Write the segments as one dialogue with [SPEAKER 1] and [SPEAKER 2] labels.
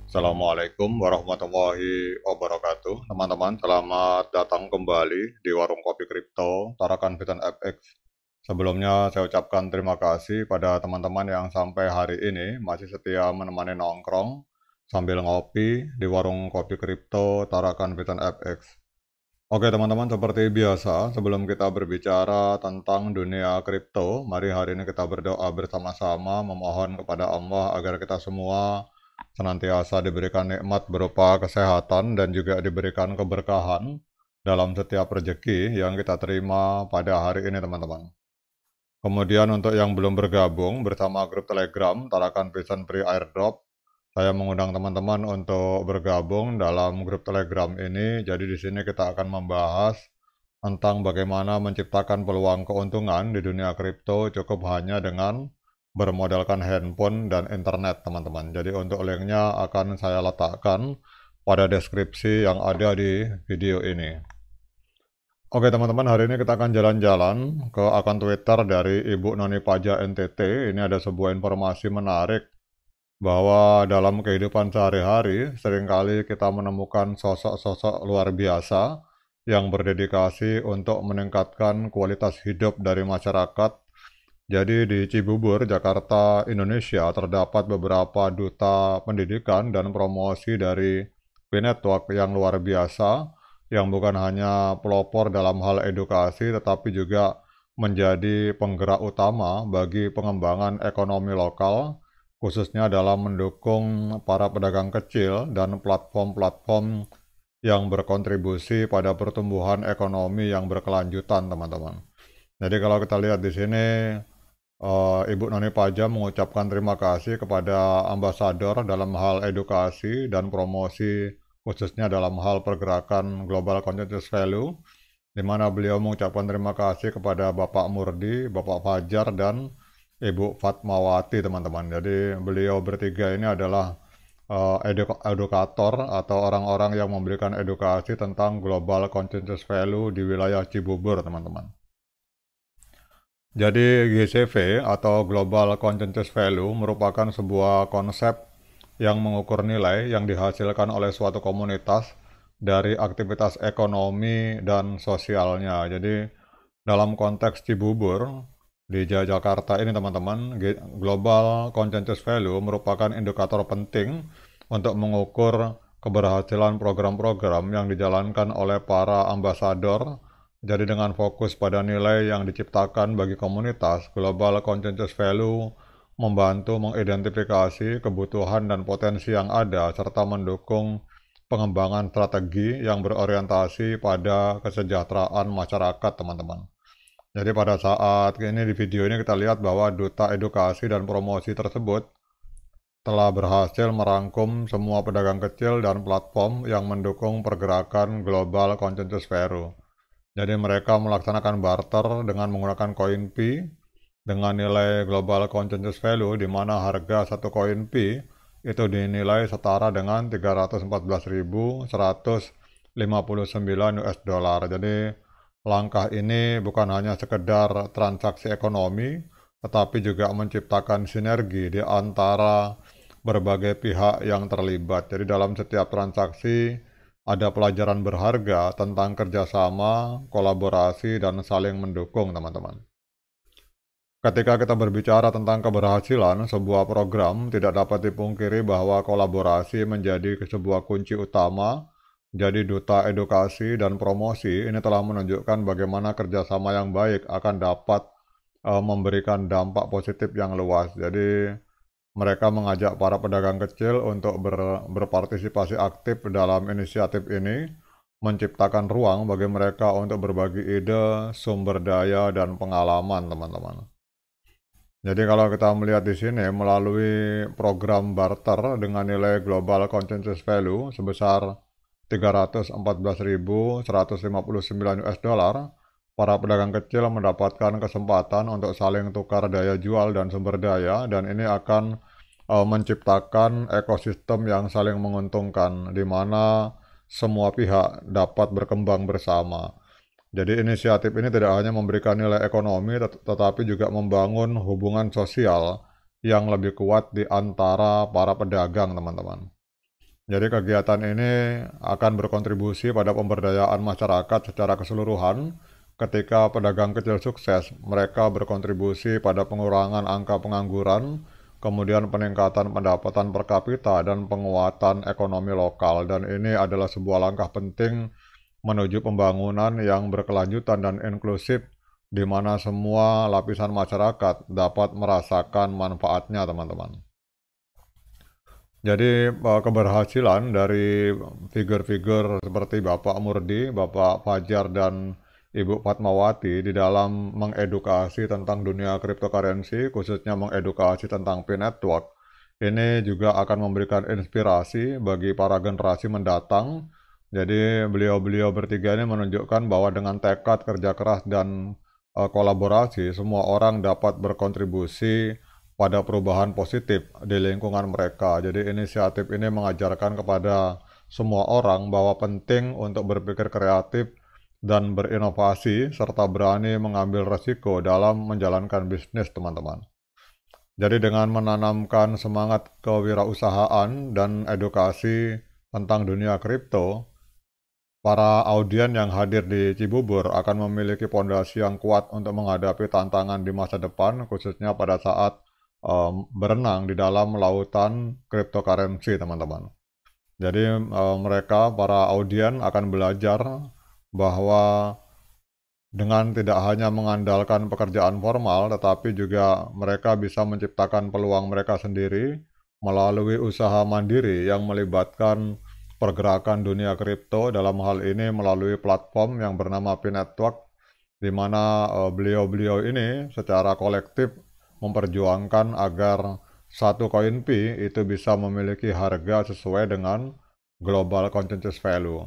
[SPEAKER 1] Assalamualaikum warahmatullahi wabarakatuh. Teman-teman, selamat datang kembali di Warung Kopi Kripto Tarakan Fitan FX. Sebelumnya saya ucapkan terima kasih pada teman-teman yang sampai hari ini masih setia menemani nongkrong sambil ngopi di Warung Kopi Kripto Tarakan Fitan FX. Oke teman-teman, seperti biasa, sebelum kita berbicara tentang dunia kripto, mari hari ini kita berdoa bersama-sama memohon kepada Allah agar kita semua senantiasa diberikan nikmat berupa kesehatan dan juga diberikan keberkahan dalam setiap rezeki yang kita terima pada hari ini teman-teman. Kemudian untuk yang belum bergabung bersama grup Telegram Tarakan Vision Free Airdrop, saya mengundang teman-teman untuk bergabung dalam grup Telegram ini. Jadi di sini kita akan membahas tentang bagaimana menciptakan peluang keuntungan di dunia kripto cukup hanya dengan bermodalkan handphone dan internet, teman-teman. Jadi untuk linknya akan saya letakkan pada deskripsi yang ada di video ini. Oke teman-teman, hari ini kita akan jalan-jalan ke akun Twitter dari Ibu Noni Paja NTT. Ini ada sebuah informasi menarik bahwa dalam kehidupan sehari-hari seringkali kita menemukan sosok-sosok luar biasa yang berdedikasi untuk meningkatkan kualitas hidup dari masyarakat. Jadi di Cibubur, Jakarta, Indonesia terdapat beberapa duta pendidikan dan promosi dari P-Network yang luar biasa, yang bukan hanya pelopor dalam hal edukasi tetapi juga menjadi penggerak utama bagi pengembangan ekonomi lokal, khususnya dalam mendukung para pedagang kecil dan platform-platform yang berkontribusi pada pertumbuhan ekonomi yang berkelanjutan, teman-teman. Jadi kalau kita lihat di sini, Ibu Noni Paja mengucapkan terima kasih kepada ambasador dalam hal edukasi dan promosi, khususnya dalam hal pergerakan Global Conscious Value, di mana beliau mengucapkan terima kasih kepada Bapak Murdi, Bapak Fajar, dan Ibu Fatmawati, teman-teman. Jadi beliau bertiga ini adalah edukator atau orang-orang yang memberikan edukasi tentang Global Conscious Value di wilayah Cibubur, teman-teman. Jadi GCV atau Global Conscious Value merupakan sebuah konsep yang mengukur nilai yang dihasilkan oleh suatu komunitas dari aktivitas ekonomi dan sosialnya. Jadi dalam konteks Cibubur di Jakarta ini teman-teman, Global Conscious Value merupakan indikator penting untuk mengukur keberhasilan program-program yang dijalankan oleh para ambasador. Jadi dengan fokus pada nilai yang diciptakan bagi komunitas, Global Conscious Value membantu mengidentifikasi kebutuhan dan potensi yang ada, serta mendukung pengembangan strategi yang berorientasi pada kesejahteraan masyarakat, teman-teman. Jadi pada saat ini di video ini kita lihat bahwa Duta Edukasi dan Promosi tersebut telah berhasil merangkum semua pedagang kecil dan platform yang mendukung pergerakan Global Conscious Value. Jadi mereka melaksanakan barter dengan menggunakan koin Pi dengan nilai Global Conscious Value, di mana harga satu koin Pi itu dinilai setara dengan 314.159 US dollar. Jadi langkah ini bukan hanya sekedar transaksi ekonomi, tetapi juga menciptakan sinergi di antara berbagai pihak yang terlibat. Jadi dalam setiap transaksi ada pelajaran berharga tentang kerjasama, kolaborasi, dan saling mendukung, teman-teman. Ketika kita berbicara tentang keberhasilan sebuah program, tidak dapat dipungkiri bahwa kolaborasi menjadi sebuah kunci utama. Jadi Duta Edukasi dan Promosi ini telah menunjukkan bagaimana kerjasama yang baik akan dapat memberikan dampak positif yang luas. Jadi mereka mengajak para pedagang kecil untuk berpartisipasi aktif dalam inisiatif ini, menciptakan ruang bagi mereka untuk berbagi ide, sumber daya, dan pengalaman, teman-teman. Jadi kalau kita melihat di sini melalui program barter dengan nilai Global Conscious Value sebesar 314.159 US dollar, para pedagang kecil mendapatkan kesempatan untuk saling tukar daya jual dan sumber daya, dan ini akan menciptakan ekosistem yang saling menguntungkan, di mana semua pihak dapat berkembang bersama. Jadi inisiatif ini tidak hanya memberikan nilai ekonomi, tetapi juga membangun hubungan sosial yang lebih kuat di antara para pedagang, teman-teman. Jadi kegiatan ini akan berkontribusi pada pemberdayaan masyarakat secara keseluruhan. Ketika pedagang kecil sukses, mereka berkontribusi pada pengurangan angka pengangguran, kemudian peningkatan pendapatan per kapita dan penguatan ekonomi lokal. Dan ini adalah sebuah langkah penting menuju pembangunan yang berkelanjutan dan inklusif, di mana semua lapisan masyarakat dapat merasakan manfaatnya, teman-teman. Jadi keberhasilan dari figur-figur seperti Bapak Murdi, Bapak Fajar, dan Ibu Fatmawati di dalam mengedukasi tentang dunia cryptocurrency, khususnya mengedukasi tentang P-Network, ini juga akan memberikan inspirasi bagi para generasi mendatang. Jadi beliau-beliau bertiga ini menunjukkan bahwa dengan tekad, kerja keras, dan kolaborasi, semua orang dapat berkontribusi pada perubahan positif di lingkungan mereka. Jadi inisiatif ini mengajarkan kepada semua orang bahwa penting untuk berpikir kreatif dan berinovasi serta berani mengambil resiko dalam menjalankan bisnis, teman-teman. Jadi dengan menanamkan semangat kewirausahaan dan edukasi tentang dunia kripto, para audien yang hadir di Cibubur akan memiliki pondasi yang kuat untuk menghadapi tantangan di masa depan, khususnya pada saat berenang di dalam lautan cryptocurrency, teman-teman. Jadi mereka, para audien, akan belajar bahwa dengan tidak hanya mengandalkan pekerjaan formal, tetapi juga mereka bisa menciptakan peluang mereka sendiri melalui usaha mandiri yang melibatkan pergerakan dunia kripto, dalam hal ini melalui platform yang bernama P-Network, di mana beliau-beliau ini secara kolektif memperjuangkan agar satu koin P itu bisa memiliki harga sesuai dengan global consensus value.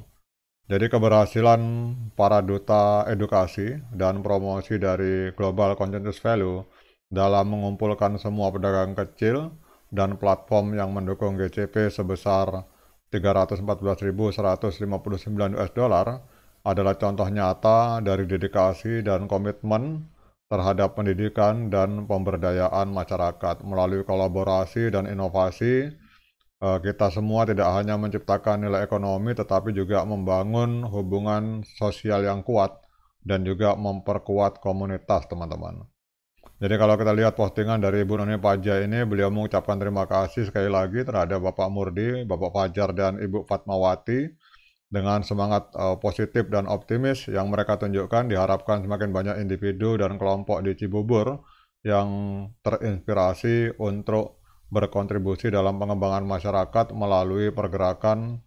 [SPEAKER 1] Jadi keberhasilan para duta edukasi dan promosi dari global consensus value dalam mengumpulkan semua pedagang kecil dan platform yang mendukung GCP sebesar 314.159 US dollar adalah contoh nyata dari dedikasi dan komitmen terhadap pendidikan dan pemberdayaan masyarakat. Melalui kolaborasi dan inovasi, kita semua tidak hanya menciptakan nilai ekonomi, tetapi juga membangun hubungan sosial yang kuat dan juga memperkuat komunitas, teman-teman. Jadi kalau kita lihat postingan dari Ibu Noni Paja ini, beliau mengucapkan terima kasih sekali lagi terhadap Bapak Murdi, Bapak Fajar, dan Ibu Fatmawati. Dengan semangat positif dan optimis yang mereka tunjukkan, diharapkan semakin banyak individu dan kelompok di Cibubur yang terinspirasi untuk berkontribusi dalam pengembangan masyarakat melalui pergerakan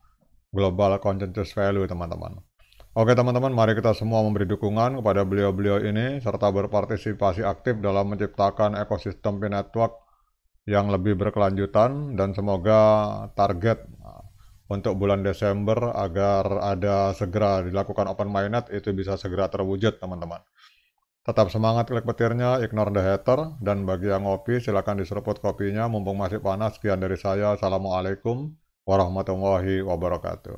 [SPEAKER 1] global consensus value, teman-teman. Oke teman-teman, mari kita semua memberi dukungan kepada beliau-beliau ini serta berpartisipasi aktif dalam menciptakan ekosistem P-Network yang lebih berkelanjutan, dan semoga target untuk bulan Desember agar ada segera dilakukan open mainnet itu bisa segera terwujud, teman-teman. Tetap semangat klik petirnya, ignore the hater, dan bagi yang ngopi silakan diseruput kopinya mumpung masih panas. Sekian dari saya, Assalamualaikum warahmatullahi wabarakatuh.